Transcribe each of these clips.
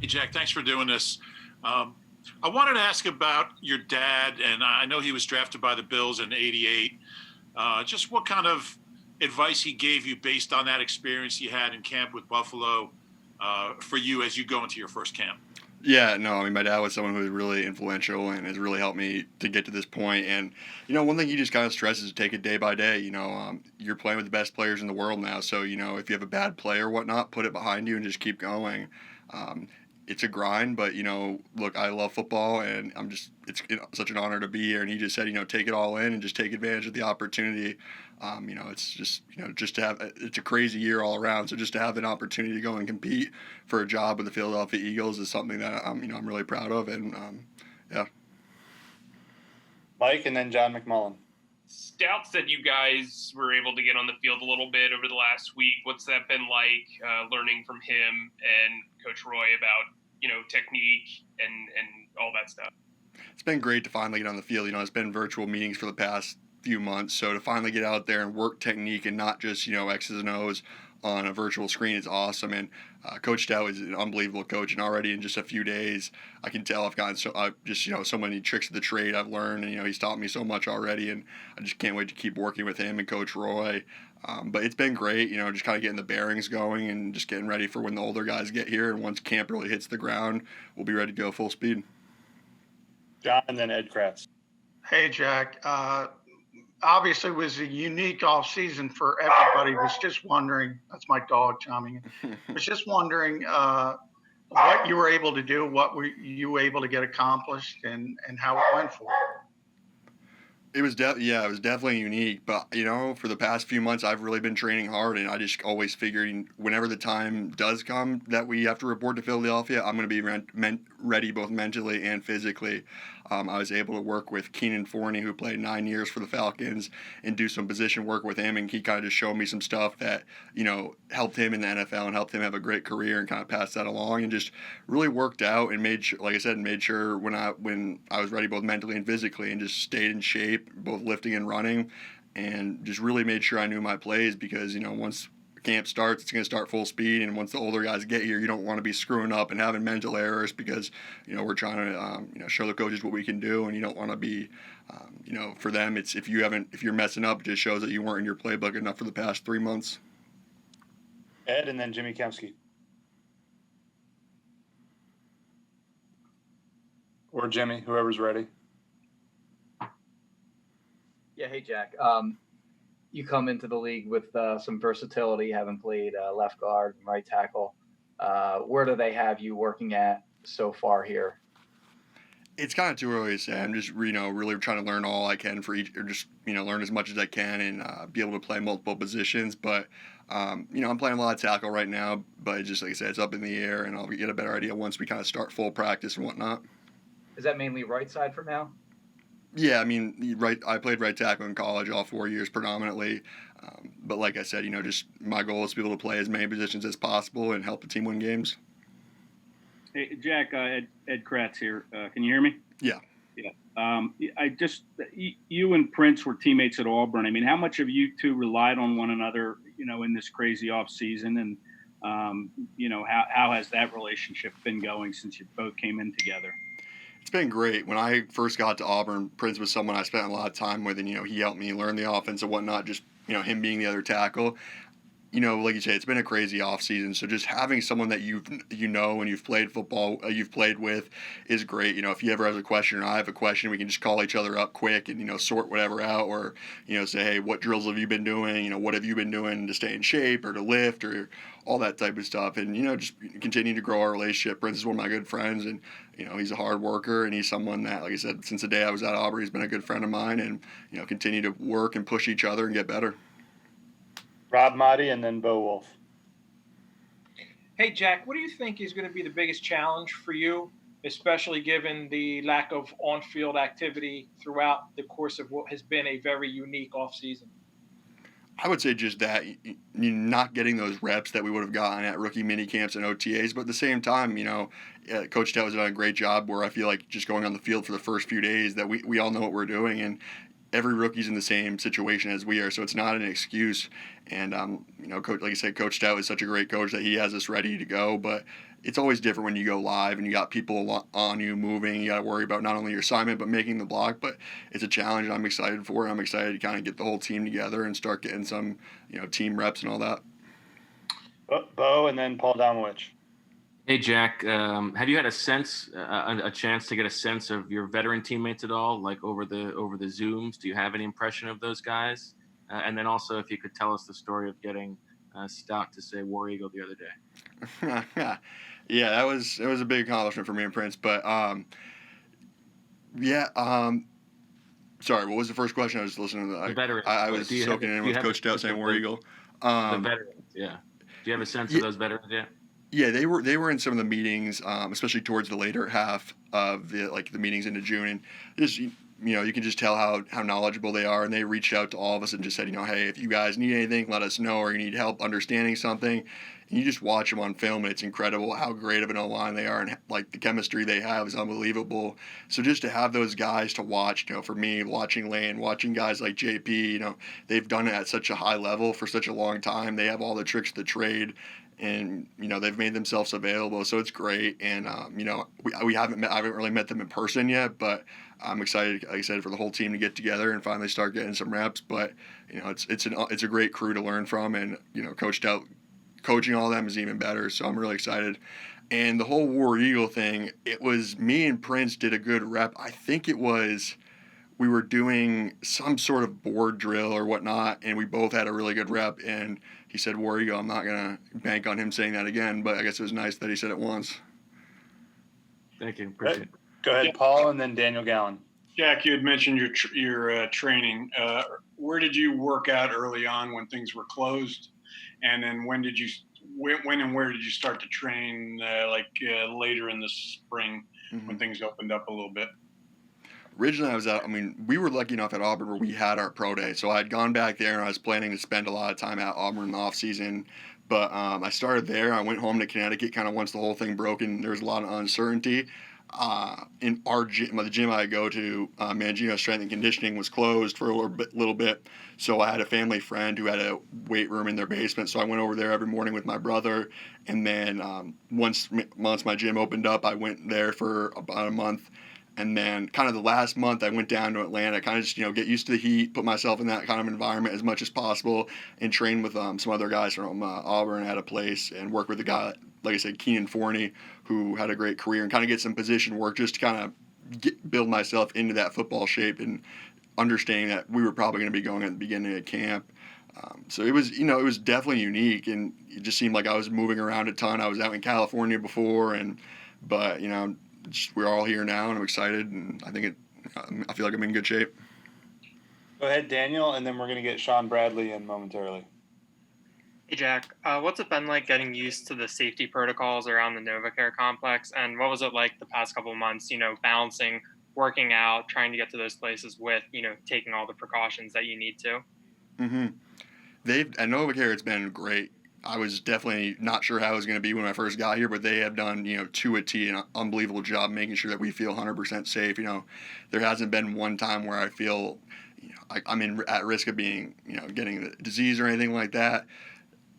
Hey, Jack, thanks for doing this. I wanted to ask about your dad, and I know he was drafted by the Bills in '88. Just what kind of advice he gave you based on that experience you had in camp with Buffalo for you as you go into your first camp. Yeah, no, I mean, my dad was someone who was really influential and has really helped me to get to this point. And, one thing he just kind of stresses is take it day by day. You're playing with the best players in the world now. So, if you have a bad play or whatnot, put it behind you and just keep going. Um, it's a grind, but, look, I love football and it's such an honor to be here. And he just said, take it all in and just take advantage of the opportunity. It's just to have, it's a crazy year all around. So just to have an opportunity to go and compete for a job with the Philadelphia Eagles is something that I'm really proud of. And yeah. Mike and then John McMullen. Stout said you guys were able to get on the field a little bit over the last week. What's that been like, learning from him and Coach Roy about, technique and all that stuff? It's been great to finally get on the field. It's been virtual meetings for the past few months. So to finally get out there and work technique and not just, X's and O's on a virtual screen is awesome. And Coach Stout is an unbelievable coach. And already in just a few days, I can tell I've gotten so many tricks of the trade I've learned. And, he's taught me so much already. And I just can't wait to keep working with him and Coach Roy. But it's been great, just kind of getting the bearings going and just getting ready for when the older guys get here. And once camp really hits the ground, we'll be ready to go full speed. John and then Ed Kratz. Hey, Jack. Obviously, it was a unique off season for everybody. Was just wondering. That's my dog chiming in. Was just wondering what you were able to do, what were you able to get accomplished, and how it went for you. It was definitely unique. But for the past few months, I've really been training hard, and I just always figured whenever the time does come that we have to report to Philadelphia, I'm going to be ready both mentally and physically. I was able to work with Keenan Forney, who played 9 years for the Falcons, and do some position work with him, and he kind of just showed me some stuff that helped him in the NFL and helped him have a great career, and kind of passed that along, and just really worked out and made sure when I was ready both mentally and physically, and just stayed in shape, both lifting and running, and just really made sure I knew my plays because once camp starts, it's going to start full speed, and once the older guys get here, you don't want to be screwing up and having mental errors because we're trying to show the coaches what we can do, and you don't want to be for them, it's if you're messing up, it just shows that you weren't in your playbook enough for the past 3 months. Ed and then Jimmy Kemsky. Or Jimmy, whoever's ready. Yeah, hey, Jack. You come into the league with some versatility, having played left guard and right tackle. Where do they have you working at so far here? It's kind of too early to say. I'm just, really trying to learn all I can for each, or just, learn as much as I can and be able to play multiple positions. But, I'm playing a lot of tackle right now, but just like I said, it's up in the air, and I'll get a better idea once we kind of start full practice and whatnot. Is that mainly right side for now? Yeah, I played right tackle in college all 4 years predominantly. But like I said, just my goal is to be able to play as many positions as possible and help the team win games. Hey, Jack, Ed Kratz here. Can you hear me? Yeah. Yeah. You and Prince were teammates at Auburn. I mean, how much have you two relied on one another, in this crazy off season? And, how has that relationship been going since you both came in together? It's been great. When I first got to Auburn, Prince was someone I spent a lot of time with, and he helped me learn the offense and whatnot. Just him being the other tackle. Like you say, it's been a crazy offseason. So just having someone that and you've played football, you've played with, is great. If he ever has a question or I have a question, we can just call each other up quick and sort whatever out, or say, hey, what drills have you been doing? What have you been doing to stay in shape or to lift or all that type of stuff, and just continue to grow our relationship. Prince is one of my good friends, and he's a hard worker, and he's someone that, like I said, since the day I was at Auburn, he's been a good friend of mine, and continue to work and push each other and get better. Rob Motti and then Bo Wolf. Hey, Jack, what do you think is going to be the biggest challenge for you, especially given the lack of on-field activity throughout the course of what has been a very unique offseason? I would say just that you're not getting those reps that we would have gotten at rookie mini camps and OTAs, but at the same time, Coach Stout has done a great job where I feel like just going on the field for the first few days that we all know what we're doing, and every rookie's in the same situation as we are, so it's not an excuse. And coach, like I said, Coach Stout is such a great coach that he has us ready to go. But it's always different when you go live and you got people on you moving. You got to worry about not only your assignment but making the block. But it's a challenge, and I'm excited for it. I'm excited to kind of get the whole team together and start getting some team reps and all that. Bo, and then Paul Domowich. Hey, Jack, have you had a chance to get a sense of your veteran teammates at all, like over the Zooms? Do you have any impression of those guys? And then also, if you could tell us the story of getting Stout to say War Eagle the other day. Yeah, it was a big accomplishment for me and Prince. But sorry, what was the first question? I was listening to the veterans. I was soaking in with Coach Stout saying War Eagle. The veterans, yeah. Do you have a sense of those veterans yet? Yeah, they were in some of the meetings, especially towards the later half of the meetings into June, and just you can just tell how knowledgeable they are, and they reached out to all of us and just said, hey, if you guys need anything, let us know, or you need help understanding something. And you just watch them on film, and it's incredible how great of an O-line they are, and like the chemistry they have is unbelievable. So just to have those guys to watch, for me, watching Lane, watching guys like JP, they've done it at such a high level for such a long time. They have all the tricks of the trade. And they've made themselves available, so it's great. And I haven't really met them in person yet, but I'm excited, like I said, for the whole team to get together and finally start getting some reps. But it's a great crew to learn from, and Coach Stout coaching all of them is even better. So I'm really excited. And the whole War Eagle thing, it was me and Prince did a good rep. I think it was we were doing some sort of board drill or whatnot, and we both had a really good rep. And he said War Eagle. I'm not going to bank on him saying that again, but I guess it was nice that he said it once. Thank you. Appreciate it. Go ahead, Paul, and then Daniel Gallen. Jack, you had mentioned your training. Where did you work out early on when things were closed? And then when and where did you start to train, later in the spring when things opened up a little bit? Originally, we were lucky enough at Auburn where we had our pro day. So I had gone back there, and I was planning to spend a lot of time at Auburn in the off season. But I started there. I went home to Connecticut kind of once the whole thing broke and there was a lot of uncertainty. In our gym, the gym I go to, Mangino Strength and Conditioning, was closed for a little bit. So I had a family friend who had a weight room in their basement. So I went over there every morning with my brother. And then once my gym opened up, I went there for about a month. And then kind of the last month, I went down to Atlanta, kind of just, get used to the heat, put myself in that kind of environment as much as possible, and train with some other guys from Auburn at a place, and work with a guy, like I said, Keenan Forney, who had a great career, and kind of get some position work just to kind of build myself into that football shape, and understanding that we were probably going to be going at the beginning of camp. So it was, it was definitely unique, and it just seemed like I was moving around a ton. I was out in California before, but we're all here now, and I'm excited, and I feel like I'm in good shape. Go ahead, Daniel, and then we're going to get Shaun Bradley in momentarily. Hey, Jack. What's it been like getting used to the safety protocols around the NovaCare complex, and what was it like the past couple of months, balancing working out, trying to get to those places with, taking all the precautions that you need to? Mm-hmm. At NovaCare, it's been great. I was definitely not sure how it was going to be when I first got here, but they have done, to a T, an unbelievable job making sure that we feel 100% safe. There hasn't been one time where I feel, I'm at risk of being, getting the disease or anything like that.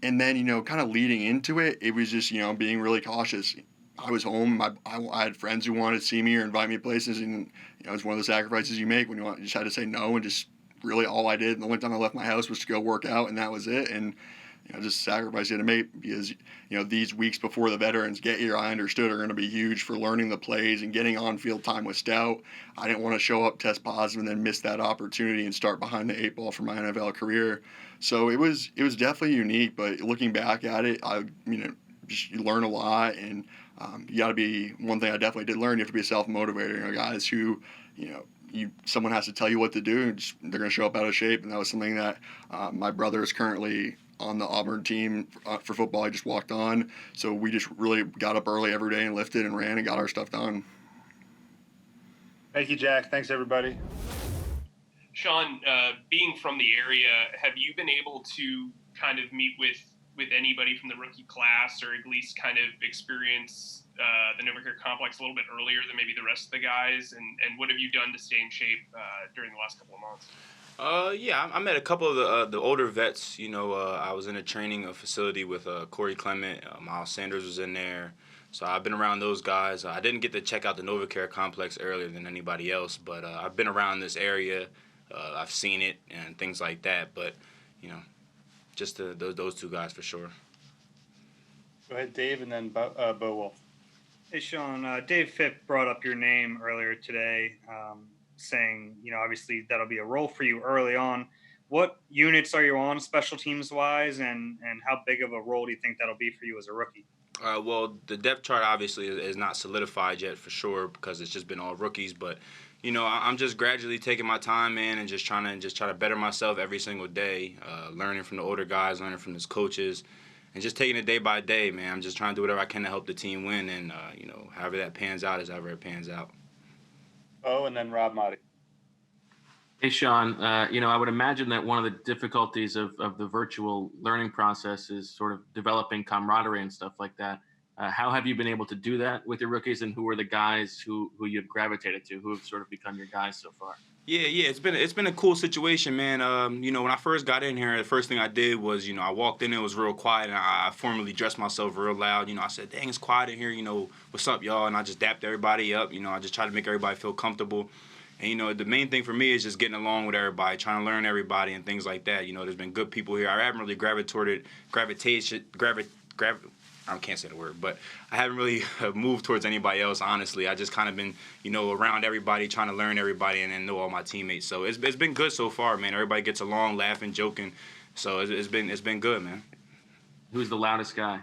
And then, kind of leading into it, it was just, being really cautious. I was home. I had friends who wanted to see me or invite me places, and it's one of the sacrifices you make when you just had to say no, and just really all I did. And the only time I left my house was to go work out, and that was it. And just sacrifice you had to make, because these weeks before the veterans get here, I understood are going to be huge for learning the plays and getting on-field time with Stout. I didn't want to show up, test positive, and then miss that opportunity and start behind the eight ball for my NFL career. So it was definitely unique. But looking back at it, you learn a lot, and you got to be. One thing I definitely did learn: you have to be a self-motivator. Guys who, someone has to tell you what to do, and they're going to show up out of shape. And that was something that my brother is currently on the Auburn team for football. I just walked on. So we just really got up early every day and lifted and ran and got our stuff done. Thank you, Jack. Thanks, everybody. Shaun, being from the area, have you been able to kind of meet with anybody from the rookie class, or at least kind of experience the NovaCare complex a little bit earlier than maybe the rest of the guys? And what have you done to stay in shape during the last couple of months? Yeah, I met a couple of the older vets. I was in a training facility with Corey Clement. Miles Sanders was in there. So I've been around those guys. I didn't get to check out the NovaCare complex earlier than anybody else, but I've been around this area. I've seen it and things like that. But, just those two guys for sure. Go ahead, Dave, and then Bo Wolf. Hey, Shaun. Dave Phipp brought up your name earlier today, saying, obviously that'll be a role for you early on. What units are you on special teams wise, and how big of a role do you think that'll be for you as a rookie? Well, the depth chart obviously is not solidified yet for sure because it's just been all rookies. But I'm just gradually taking my time, man, and just trying to better myself every single day, learning from the older guys, learning from his coaches, and just taking it day by day, man. I'm just trying to do whatever I can to help the team win, and however that pans out is however it pans out. Oh, and then Rob Motti. Hey, Shaun, I would imagine that one of the difficulties of the virtual learning process is sort of developing camaraderie and stuff like that. How have you been able to do that with your rookies, and who are the guys who you've gravitated to, who have sort of become your guys so far? Yeah, it's been a cool situation, man. When I first got in here, the first thing I did was, I walked in, it was real quiet, and I formally dressed myself real loud. I said, dang, it's quiet in here, what's up, y'all? And I just dapped everybody up, I just tried to make everybody feel comfortable. And, the main thing for me is just getting along with everybody, trying to learn everybody and things like that. There's been good people here. I haven't really I can't say the word, but I haven't really moved towards anybody else, honestly. I just kind of been, around everybody, trying to learn everybody and know all my teammates. So it's been good so far, man. Everybody gets along, laughing, joking. So it's been good, man. Who's the loudest guy?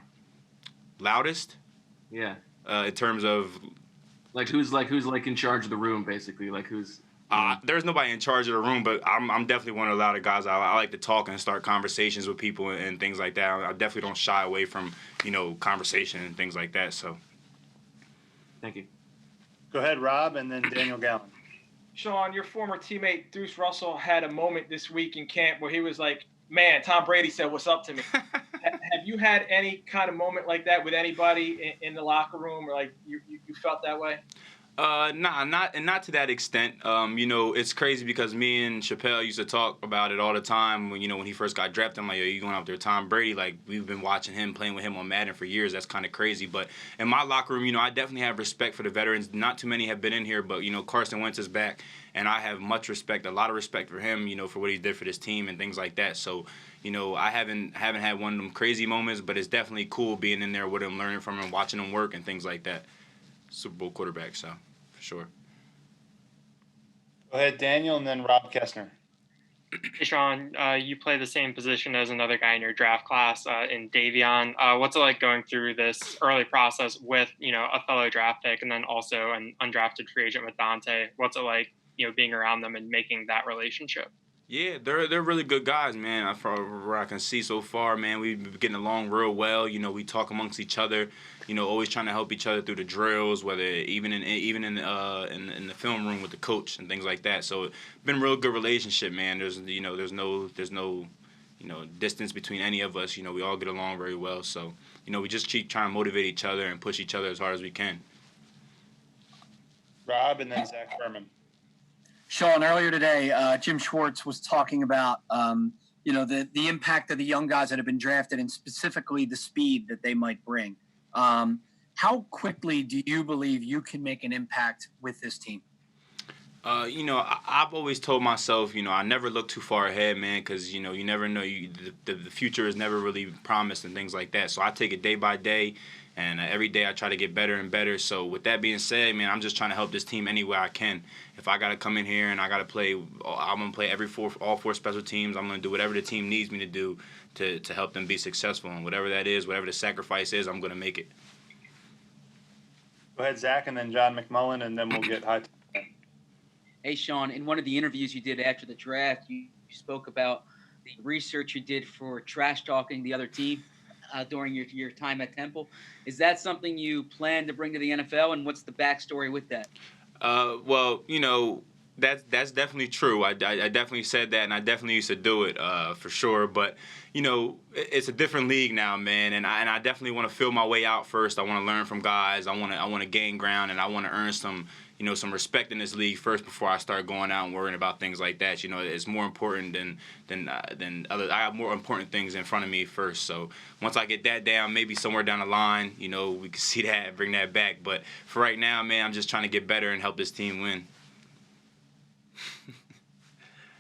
Loudest? Yeah. In terms of who's in charge of the room, basically? Who's there's nobody in charge of the room, but I'm definitely one of the louder guys. I like to talk and start conversations with people and things like that. I definitely don't shy away from, conversation and things like that. So, thank you. Go ahead, Rob, and then Daniel Gallen. Shaun, your former teammate Deuce Russell had a moment this week in camp where he was like, man, Tom Brady said what's up to me. Have you had any kind of moment like that with anybody in the locker room, or you felt that way? Not to that extent. It's crazy because me and Chappelle used to talk about it all the time. When he first got drafted, I'm like, yo, you going out there, Tom Brady? We've been watching him, playing with him on Madden for years. That's kind of crazy. But in my locker room, I definitely have respect for the veterans. Not too many have been in here, but Carson Wentz is back, and I have a lot of respect for him. For what he did for this team and things like that. So, I haven't had one of them crazy moments, but it's definitely cool being in there with him, learning from him, watching him work and things like that. Super Bowl quarterback, so for sure. Go ahead, Daniel, and then Rob Kessner. Hey, Shaun, you play the same position as another guy in your draft class in Davion. What's it like going through this early process with, a fellow draft pick and then also an undrafted free agent with Dante? What's it like, being around them and making that relationship? Yeah, they're really good guys, man. From what I can see so far, man, we've been getting along real well. We talk amongst each other. Always trying to help each other through the drills, whether even in the film room with the coach and things like that. So it's been a real good relationship, man. There's no distance between any of us. We all get along very well. So we just keep trying to motivate each other and push each other as hard as we can. Rob, and then Zach Furman. Shaun, earlier today, Jim Schwartz was talking about, the impact of the young guys that have been drafted and specifically the speed that they might bring. How quickly do you believe you can make an impact with this team? I've always told myself, I never look too far ahead, man, because, you never know. The future is never really promised and things like that. So I take it day by day. And every day I try to get better and better. So with that being said, man, I'm just trying to help this team any way I can. If I got to come in here and I got to play, I'm going to play all four special teams. I'm going to do whatever the team needs me to do to help them be successful. And whatever that is, whatever the sacrifice is, I'm going to make it. Go ahead, Zach, and then John McMullen, and then we'll get Hightower. Hey, Shaun, in one of the interviews you did after the draft, you spoke about the research you did for trash talking the other team during your time at Temple. Is that something you plan to bring to the NFL, and what's the backstory with that? Well, That's definitely true. I definitely said that, and I definitely used to do it for sure. But it's a different league now, man, and I definitely want to feel my way out first. I want to learn from guys. I want to gain ground, and I want to earn some respect in this league first before I start going out and worrying about things like that. It's more important than other. I have more important things in front of me first. So once I get that down, maybe somewhere down the line, we can see that and bring that back. But for right now, man, I'm just trying to get better and help this team win.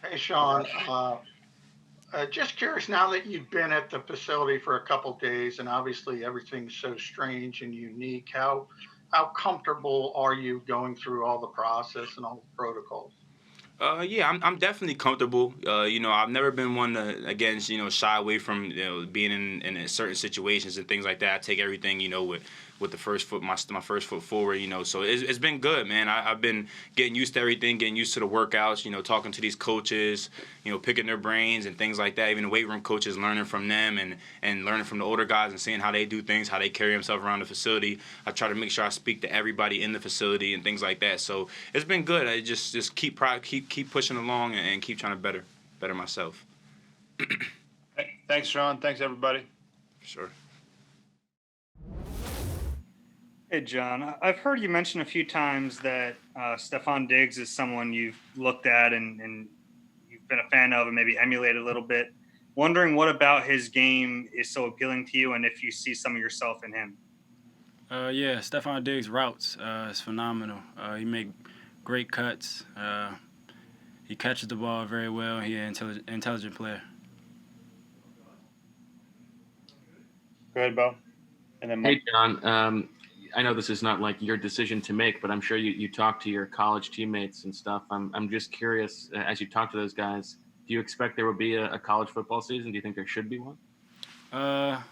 Hey, Shaun, just curious, now that you've been at the facility for a couple days and obviously everything's so strange and unique, how comfortable are you going through all the process and all the protocols? Yeah, I'm definitely comfortable. I've never been one to, again, shy away from, being in certain situations and things like that. I take everything, with the first foot, my first foot forward, So it's been good, man. I've been getting used to everything, getting used to the workouts, talking to these coaches, picking their brains and things like that. Even the weight room coaches, learning from them and learning from the older guys and seeing how they do things, how they carry themselves around the facility. I try to make sure I speak to everybody in the facility and things like that. So it's been good. I just keep pushing along and keep trying to better myself. Thanks, Shaun. Thanks, everybody. Sure. Hey, John, I've heard you mention a few times that Stefon Diggs is someone you've looked at and you've been a fan of and maybe emulated a little bit. Wondering what about his game is so appealing to you and if you see some of yourself in him. Yeah, Stefon Diggs' routes is phenomenal. He make great cuts. He catches the ball very well. He's an intelligent player. Go ahead, Bo. And then Mike. Hey, John. I know this is not like your decision to make, but I'm sure you talk to your college teammates and stuff. I'm just curious, as you talk to those guys, do you expect there will be a college football season? Do you think there should be one? Yeah,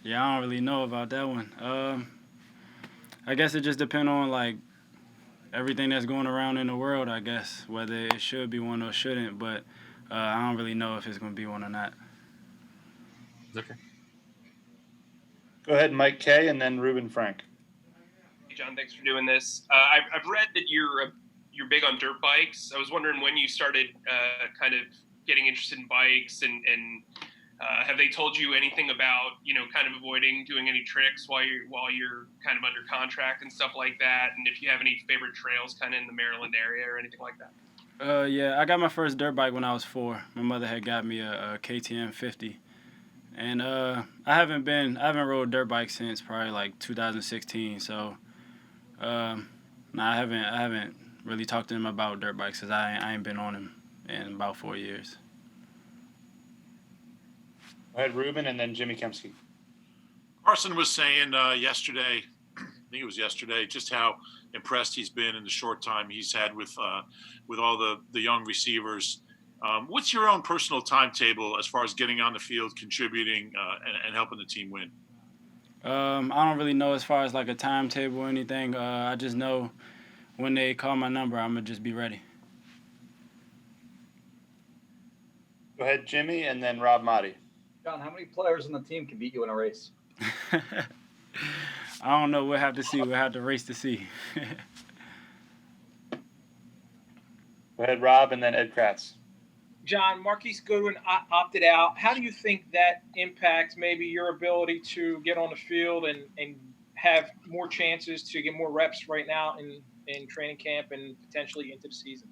I don't really know about that one. I guess it just depends on like everything that's going around in the world, I guess, whether it should be one or shouldn't. But I don't really know if it's going to be one or not. Okay. Go ahead, Mike K, and then Ruben Frank. Hey, John, thanks for doing this. I've read that you're big on dirt bikes. I was wondering when you started kind of getting interested in bikes, and have they told you anything about kind of avoiding doing any tricks while you're kind of under contract and stuff like that? And if you have any favorite trails kind of in the Maryland area or anything like that? Yeah, I got my first dirt bike when I was 4. My mother had got me a KTM 50. And I haven't rode dirt bikes since probably like 2016. So I haven't really talked to them about dirt bikes because I ain't been on them in about 4 years. Go ahead, Ruben, and then Jimmy Kemsky. Carson was saying yesterday, I think it was yesterday, just how impressed he's been in the short time he's had with all the young receivers. What's your own personal timetable as far as getting on the field, contributing, and helping the team win? I don't really know as far as like a timetable or anything. I just know when they call my number, I'm going to just be ready. Go ahead, Jimmy, and then Rob Motti. John, how many players on the team can beat you in a race? I don't know. We'll have to see. We'll have to race to see. Go ahead, Rob, and then Ed Kratz. John, Marquise Goodwin opted out. How do you think that impacts maybe your ability to get on the field and have more chances to get more reps right now in training camp and potentially into the season?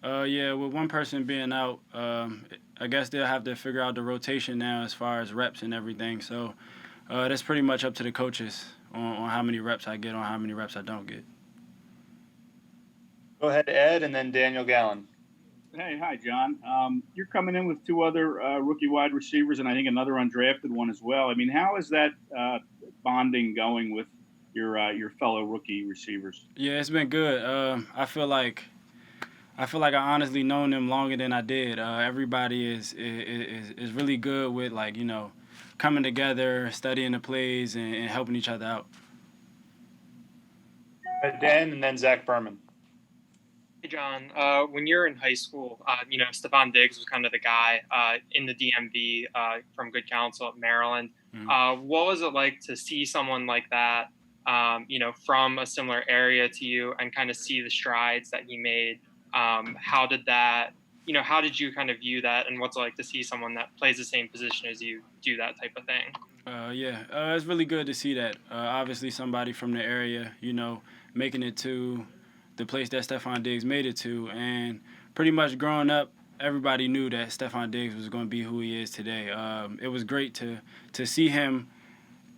Yeah, with one person being out, I guess they'll have to figure out the rotation now as far as reps and everything. So that's pretty much up to the coaches on how many reps I get, on how many reps I don't get. Go ahead, Ed, and then Daniel Gallen. Hey, hi, John. You're coming in with 2 other rookie wide receivers and I think another undrafted one as well. I mean, how is that bonding going with your fellow rookie receivers? Yeah, it's been good. I feel like I honestly known them longer than I did. Everybody is really good with coming together, studying the plays, and helping each other out. Dan, and then Zach Berman. Hey, John, when you're in high school, Stefon Diggs was kind of the guy in the DMV from Good Counsel at Maryland. Mm-hmm. What was it like to see someone like that, from a similar area to you and kind of see the strides that he made How did that, how did you kind of view that, and what's it like to see someone that plays the same position as you do that type of thing? It's really good to see that. Obviously, somebody from the area, making it to the place that Stephon Diggs made it to. And pretty much growing up, everybody knew that Stephon Diggs was going to be who he is today. It was great to see him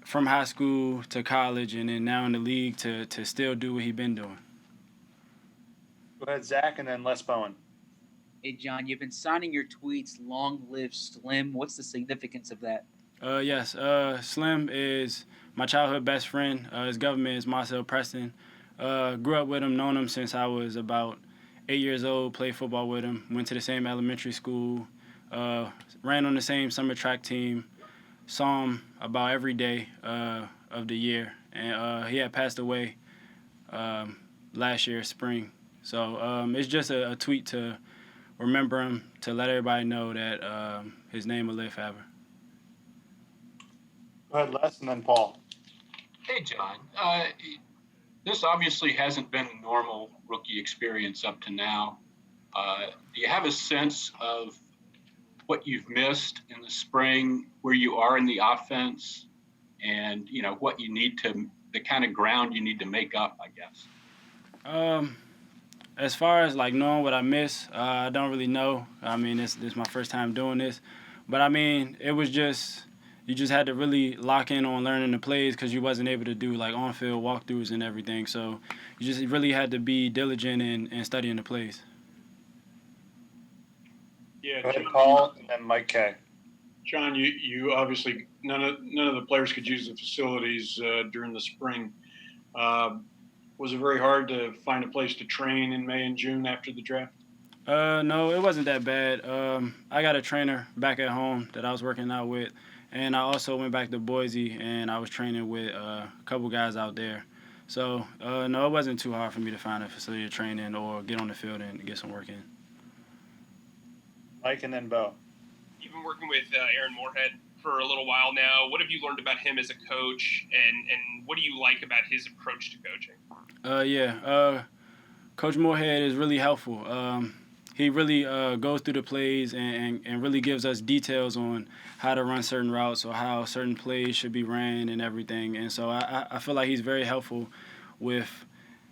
from high school to college and then now in the league to still do what he's been doing. Go ahead, Zach, and then Les Bowen. Hey, John, you've been signing your tweets, long live Slim. What's the significance of that? Yes, Slim is my childhood best friend. His government is Marcel Preston. Grew up with him, known him since I was about 8 years old, played football with him, went to the same elementary school, ran on the same summer track team, saw him about every day of the year. And he had passed away last year, spring. So it's just a tweet to remember him, to let everybody know that his name will live forever. Go ahead, Les, and then Paul. Hey, John. This obviously hasn't been a normal rookie experience up to now. Do you have a sense of what you've missed in the spring, where you are in the offense, and what you need the kind of ground you need to make up, I guess? As far as knowing what I miss, I don't really know. I mean, this is my first time doing this, but I mean, it was just. You just had to really lock in on learning the plays because you wasn't able to do on-field walkthroughs and everything. So you just really had to be diligent in studying the plays. Yeah, go ahead, Paul, and then Mike K. John, you obviously none of the players could use the facilities during the spring. Was it very hard to find a place to train in May and June after the draft? No, it wasn't that bad. I got a trainer back at home that I was working out with. And I also went back to Boise, and I was training with a couple guys out there. So, no, it wasn't too hard for me to find a facility to train in or get on the field and get some work in. Mike and then Bo. You've been working with Aaron Moorhead for a little while now. What have you learned about him as a coach, and what do you like about his approach to coaching? Coach Moorhead is really helpful. He really goes through the plays and really gives us details on how to run certain routes or how certain plays should be ran and everything. And so I feel like he's very helpful with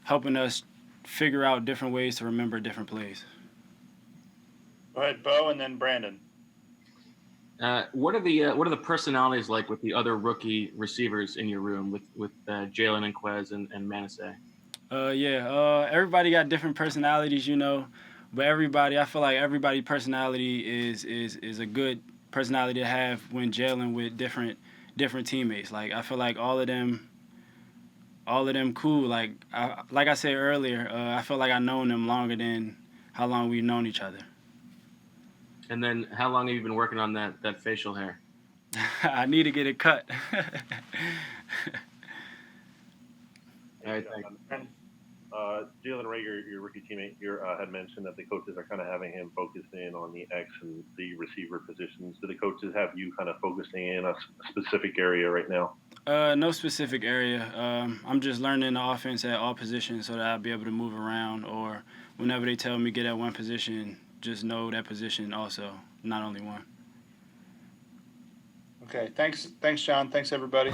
helping us figure out different ways to remember different plays. Go ahead, Bo, and then Brandon. What are the personalities like with the other rookie receivers in your room with Jalen and Quez and Manasseh? Everybody got different personalities, But I feel like everybody's personality is a good personality to have when gelling with different teammates. I feel like all of them cool. Like I said earlier, I feel like I've known them longer than how long we've known each other. And then how long have you been working on that facial hair? I need to get it cut. All right, thanks. Jalen Ray, your rookie teammate here, had mentioned that the coaches are kind of having him focus in on the X and the receiver positions. Do the coaches have you kind of focusing in a specific area right now? No specific area. I'm just learning the offense at all positions so that I'll be able to move around, or whenever they tell me get at one position, just know that position also, not only one. Okay, thanks, John. Thanks, everybody.